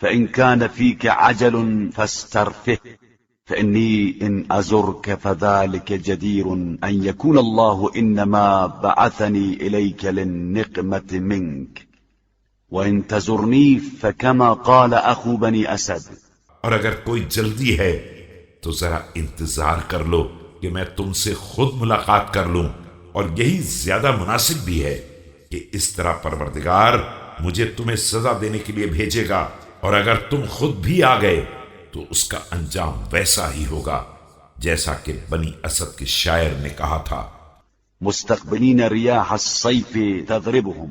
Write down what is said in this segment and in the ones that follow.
فإن كان فيك عجل فاسترفه، فإني إن أزرك فذلك جدير أن يكون الله إنما بعثني إليك للنقمة منك، وإن تزرني فكما قال أخو بني أسد. اور اگر کوئی جلدی ہے تو ذرا انتظار کر لو کہ میں تم سے خود ملاقات کر لوں، اور یہی زیادہ مناسب بھی ہے کہ اس طرح پروردگار مجھے تمہیں سزا دینے کے لیے بھیجے گا، اور اگر تم خود بھی آ گئے تو اس کا انجام ویسا ہی ہوگا جیسا کہ بنی اسد کے شاعر نے کہا تھا: مستقبلين رياح الصيف تضربهم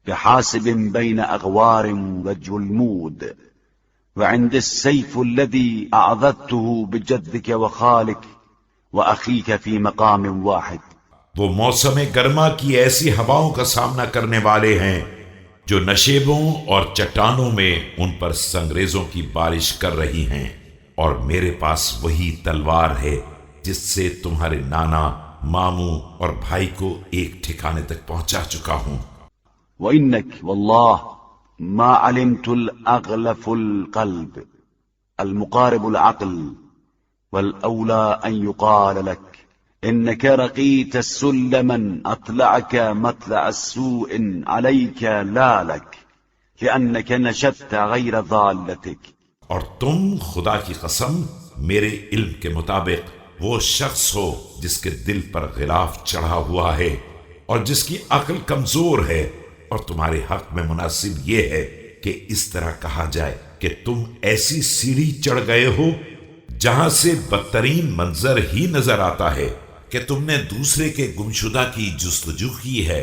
بحاسب بين أغوار وجلمود، وعند السيف الذي أعذدته بجدك وخالك وأخيك في مقام واحد. وہ موسم گرما کی ایسی ہواؤں کا سامنا کرنے والے ہیں جو نشیبوں اور چٹانوں میں ان پر سنگریزوں کی بارش کر رہی ہیں، اور میرے پاس وہی تلوار ہے جس سے تمہارے نانا، ماموں اور بھائی کو ایک ٹھکانے تک پہنچا چکا ہوں۔ وإنك والله ما علمت الأغلف القلب المقارب العقل، والأولى أن يقال لك إنك رقيت سلما أطلعك مطلع السوء عليك لا لك، لأنك نشدت غير ضالتك۔ اور تم خدا کی قسم میرے علم کے مطابق وہ شخص ہو جس کے دل پر غلاف چڑھا ہوا ہے اور جس کی عقل کمزور ہے، اور تمہارے حق میں مناسب یہ ہے کہ اس طرح کہا جائے کہ تم ایسی سیڑھی چڑھ گئے ہو جہاں سے بدترین منظر ہی نظر آتا ہے کہ تم نے دوسرے کے گمشدہ کی جستجو کی ہے۔